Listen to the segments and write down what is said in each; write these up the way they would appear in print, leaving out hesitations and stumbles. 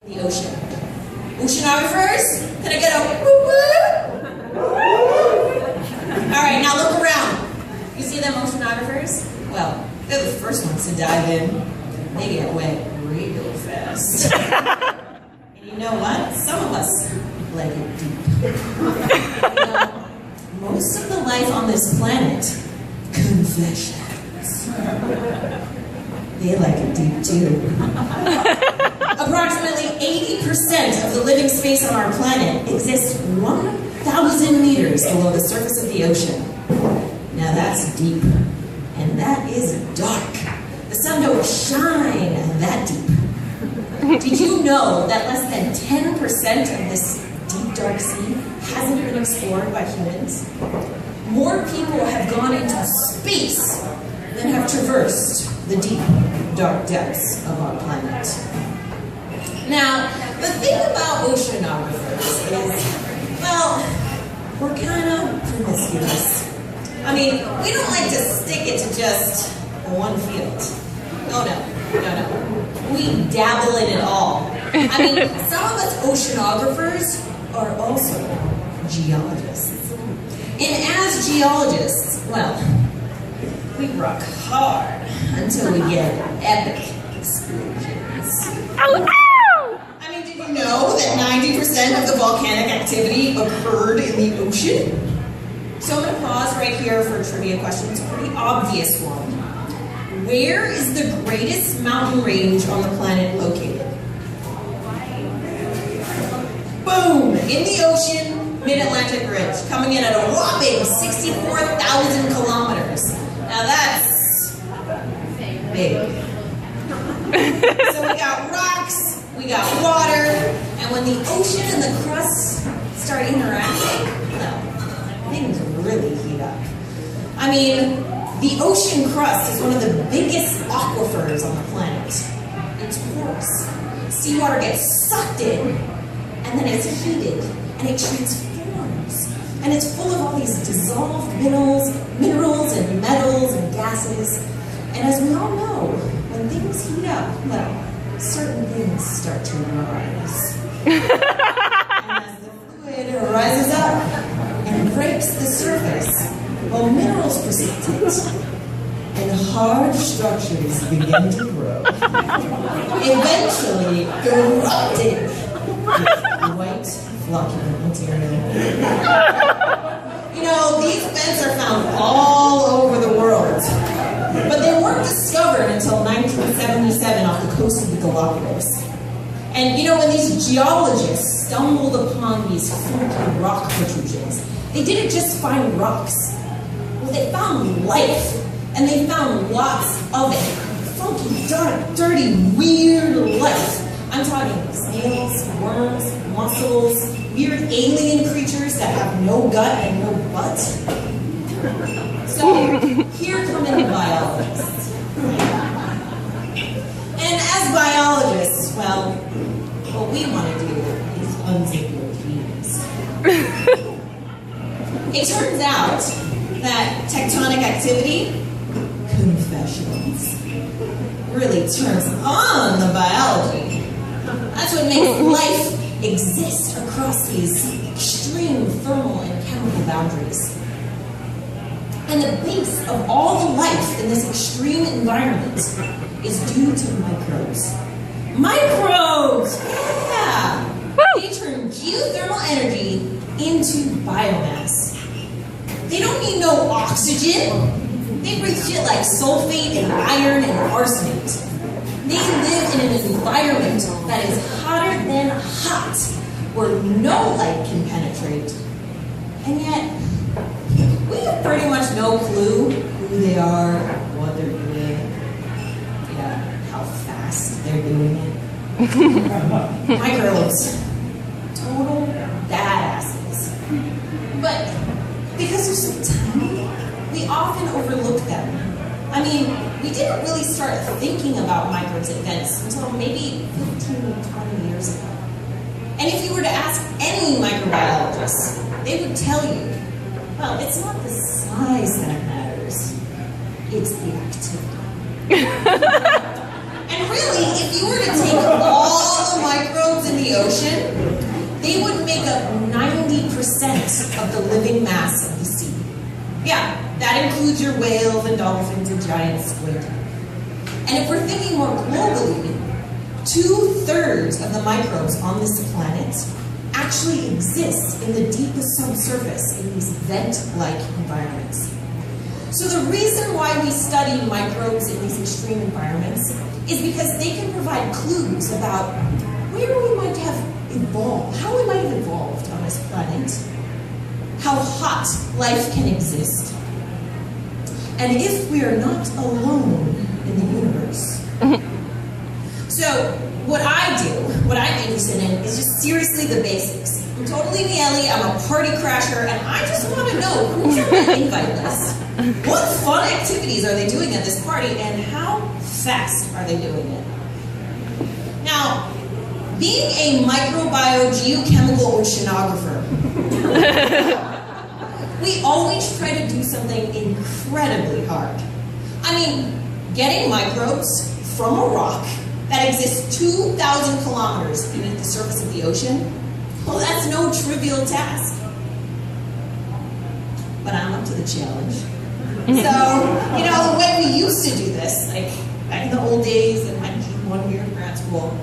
The ocean. Oceanographers, can I get a woo woo? All right, now look around. You see them oceanographers? Well, they're the first ones to dive in. They get wet real fast. And you know what? Some of us like it deep. You know, most of the life on this planet, confessions, they like it deep too. Approximately 80% of the living space on our planet exists 1,000 meters below the surface of the ocean. Now that's deep, and that is dark. The sun don't shine that deep. Did you know that less than 10% of this deep, dark sea hasn't been explored by humans? More people have gone into space than have traversed the deep, dark depths of our planet. Now, the thing about oceanographers is, well, we're kind of promiscuous. I mean, we don't like to stick it to just one field. Oh no. We dabble in it all. I mean, some of us oceanographers are also geologists. And as geologists, well, we rock hard until we get epic explosions. Ow, ow! I mean, did you know that 90% of the volcanic activity occurred in the ocean? So I'm going to pause right here for a trivia question. It's a pretty obvious one. Where is the greatest mountain range on the planet located? Boom! In the ocean, Mid-Atlantic Ridge, coming in at a whopping 64,000 kilometers. Now that's big. So we got rocks, we got water, and when the ocean and the crust start interacting, well, things really heat up. I mean, the ocean crust is one of the biggest aquifers on the planet. It's porous. Seawater gets sucked in, and then it's heated, and it transforms. And it's full of all these dissolved minerals and metals and gases. And as we all know, when things heat up, well, certain things start to rise. And as the fluid rises up and breaks the surface, well, minerals precipitate, and hard structures begin to grow, eventually erupting with white, flocculent material. You know, these vents are found all over the world, but they weren't discovered until 1977 off the coast of the Galapagos. And you know, when these geologists stumbled upon these funky rock protrusions, they didn't just find rocks. Well, they found life, and they found lots of it. Funky, dark, dirty, weird life. I'm talking snails, worms, mussels, weird alien creatures that have no gut and no butt. So, here come in the biologists. And as biologists, well, what we want to do is unzip your penis. It turns out that tectonic activity, confessions, really turns on the biology. That's what makes life exist across these extreme thermal and chemical boundaries. And the base of all the life in this extreme environment is due to microbes. Microbes! Yeah! They turn geothermal energy into biomass. They don't need no oxygen. They breathe shit like sulfate and iron and arsenic. They live in an environment that is hotter than hot, where no light can penetrate. And yet, we have pretty much no clue who they are, what they're doing, how fast they're doing it. Microbes, total badasses. But because they're so tiny, we often overlook them. I mean, we didn't really start thinking about microbes at Venice until maybe 15 or 20 years ago. And if you were to ask any microbiologist, they would tell you, well, it's not the size that matters, it's the activity. And really, if you were to take all the microbes of the living mass of the sea. Yeah, that includes your whales and dolphins and giant squid. And if we're thinking more globally, 2/3 of the microbes on this planet actually exist in the deepest subsurface in these vent-like environments. So the reason why we study microbes in these extreme environments is because they can provide clues about where we might have evolved, how we might have evolved on this planet, how hot life can exist, and if we are not alone in the universe. So what I do, what I'm interested in, is just seriously the basics. I'm totally Nielli, I'm a party crasher, and I just want to know who's on my invite list. What fun activities are they doing at this party, and how fast are they doing it? Now, being a microbiogeochemical oceanographer, we always try to do something incredibly hard. I mean, getting microbes from a rock that exists 2,000 kilometers beneath the surface of the ocean, well, that's no trivial task. But I'm up to the challenge. So, you know, when we used to do this, like back in the old days in my 1 year of grad school,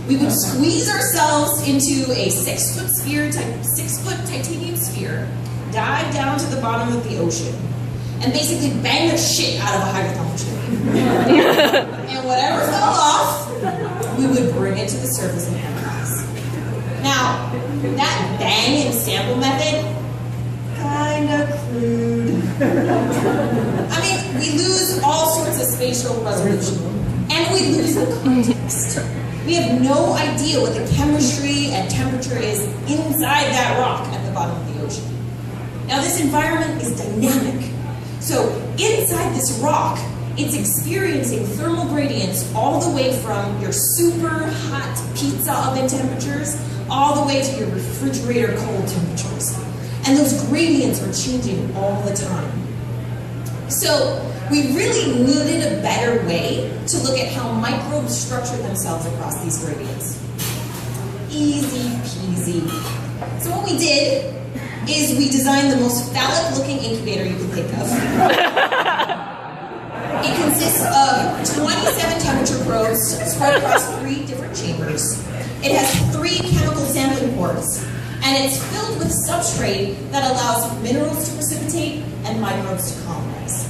we would squeeze ourselves into a 6-foot sphere, 6-foot titanium sphere, dive down to the bottom of the ocean, and basically bang the shit out of a hydrothermal chimney. And whatever fell off, we would bring it to the surface and analyze. Now, that bang and sample method, kinda crude. I mean, we lose all sorts of spatial resolution, and we lose the context. We have no idea what the chemistry and temperature is inside that rock at the bottom of the ocean. Now, this environment is dynamic. So inside this rock, it's experiencing thermal gradients all the way from your super hot pizza oven temperatures all the way to your refrigerator cold temperatures. And those gradients are changing all the time. So we really needed a better way to look at how microbes structure themselves across these gradients. Easy peasy. So what we did is we designed the most phallic-looking incubator you could think of. It consists of 27 temperature probes spread across 3 different chambers. It has 3 chemical sampling ports, and it's filled with substrate that allows minerals to precipitate and microbes to colonize.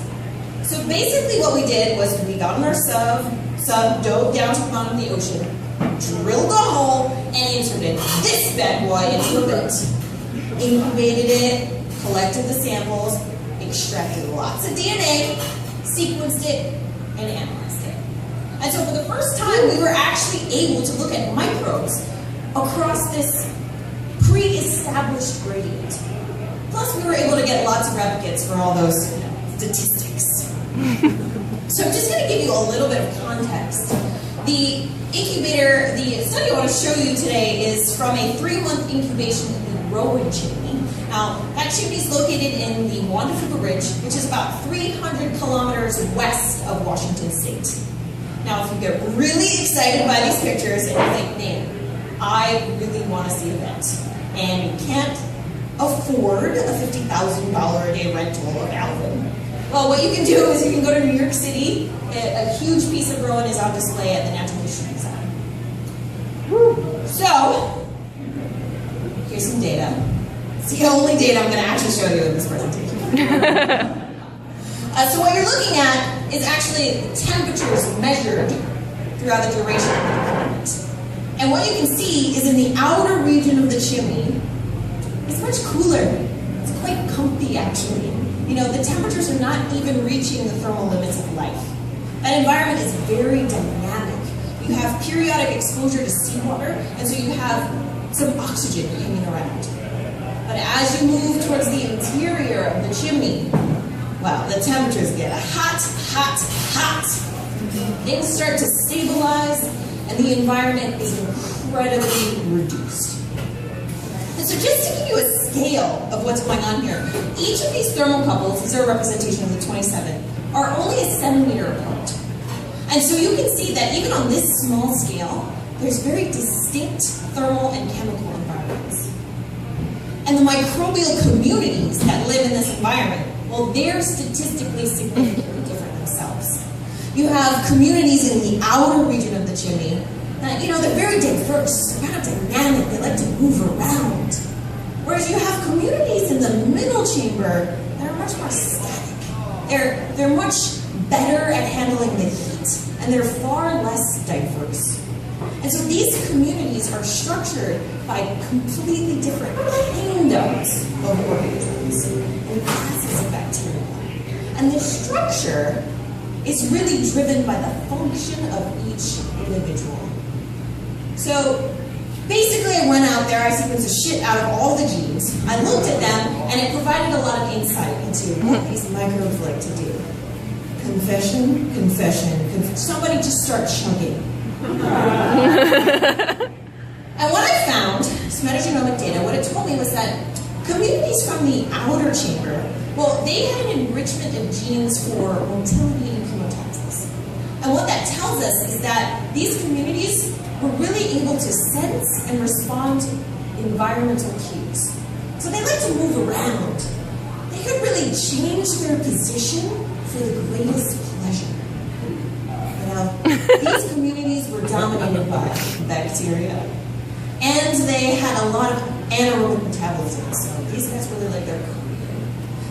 So basically what we did was we got on our sub, dove down to the bottom of the ocean, drilled a hole, and inserted this bad boy into a vent. Incubated it, collected the samples, extracted lots of DNA, sequenced it, and analyzed it. And so for the first time, we were actually able to look at microbes across this pre-established gradient. Plus, we were able to get lots of replicates for all those statistics. So I'm just going to give you a little bit of context. The incubator, the study I want to show you today is from a 3-month incubation in the Rowan chimney. Now, that chimney is located in the Wandafuka Ridge, which is about 300 kilometers west of Washington State. Now, if you get really excited by these pictures and you think, man, I really want to see a vent, and you can't afford a $50,000 a day rental of Alvin, well, what you can do is you can go to New York City. A huge piece of Rowan is on display at the Natural History Museum. So, here's some data. It's the only data I'm going to actually show you in this presentation. So what you're looking at is actually temperatures measured throughout the duration of the deployment. And what you can see is in the outer region of the chimney, it's much cooler. It's quite comfy, actually. You know, the temperatures are not even reaching the thermal limits of life. That environment is very dynamic. You have periodic exposure to seawater, and so you have some oxygen hanging around. But as you move towards the interior of the chimney, well, the temperatures get hot, hot, hot. Things start to stabilize, and the environment is incredibly reduced. And so just to give you a scale of what's going on here, each of these thermocouples, these are a representation of the 27, are only a centimeter apart. And so you can see that even on this small scale, there's very distinct thermal and chemical environments. And the microbial communities that live in this environment, well, they're statistically significantly different themselves. You have communities in the outer region of the chimney that, they're very diverse, they're kind of dynamic, they like to move around. Whereas you have communities in the middle chamber that are much more static. They're much better at handling the heat, and they're far less diverse. And so these communities are structured by completely different kingdoms of organisms and classes of bacteria. And the structure is really driven by the function of each individual. So basically I went out there, I sequenced the shit out of all the genes, I looked at them, and it provided a lot of insight into what these microbes like to do. Confession, confession, confession. Somebody just start chugging. And what I found, some metagenomic data, what it told me was that communities from the outer chamber, well, they had an enrichment of genes for motility and chemotaxis. And what that tells us is that these communities were really able to sense and respond to environmental cues. So they like to move around. They could really change their position for the greatest pleasure. Now, these communities were dominated by bacteria, and they had a lot of anaerobic metabolism, so these guys really like their career.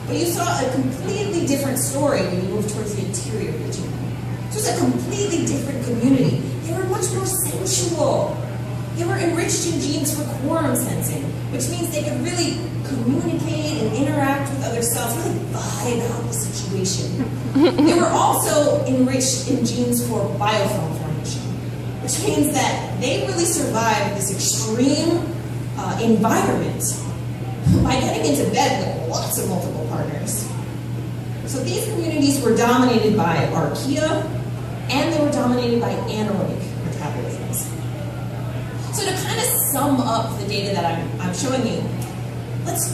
But you saw a completely different story when you moved towards the interior region. It was a completely different community. They were much more sensual. They were enriched in genes for quorum sensing, which means they could really communicate and interact with other cells, really vibe out the situation. They were also enriched in genes for biofilm formation, which means that they really survived this extreme environment by getting into bed with lots of multiple partners. So these communities were dominated by archaea, and they were dominated by anaerobic metabolisms. So to kind of sum up the data that I'm showing you, let's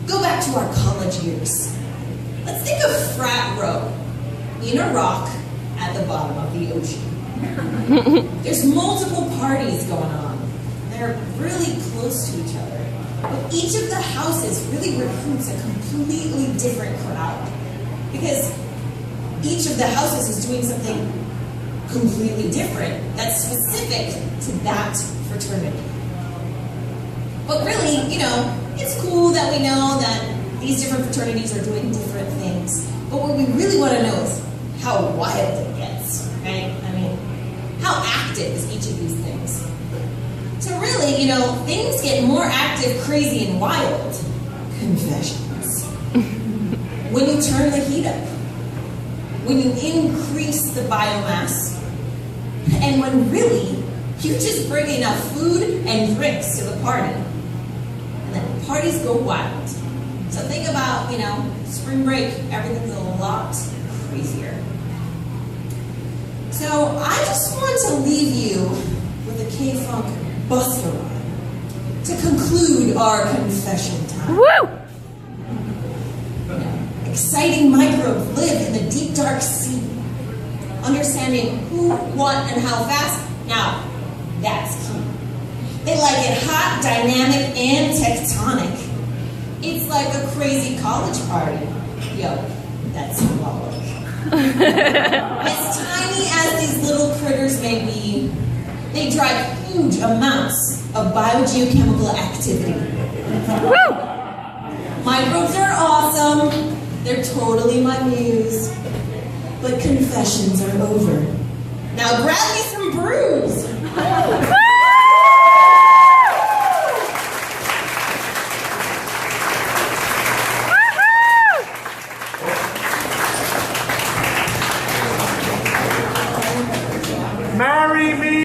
go back to our college years. Let's think of frat row in a rock at the bottom of the ocean. There's multiple parties going on. They're really close to each other. But each of the houses really recruits a completely different crowd, because each of the houses is doing something completely different that's specific to that fraternity. But really, it's cool that we know that these different fraternities are doing different things. But what we really want to know is how wild it gets, right? I mean, how active is each of these things? So really, things get more active, crazy, and wild. Confessions. When you turn the heat up. When you increase the biomass. And when really, you just bring enough food and drinks to the party. And then parties go wild. So think about, spring break, everything's a lot crazier. So I just want to leave you with a K-Funk Buster rhyme to conclude our confession time. Woo! Exciting microbes live in the deep, dark sea. Understanding who, what, and how fast, now, that's key. They like it hot, dynamic, and tectonic. It's like a crazy college party. Yo, that's symbolic. As tiny as these little critters may be, they drive huge amounts of biogeochemical activity. Woo! Microbes are awesome. They're totally my muse. But confessions are over. Now grab me some brews.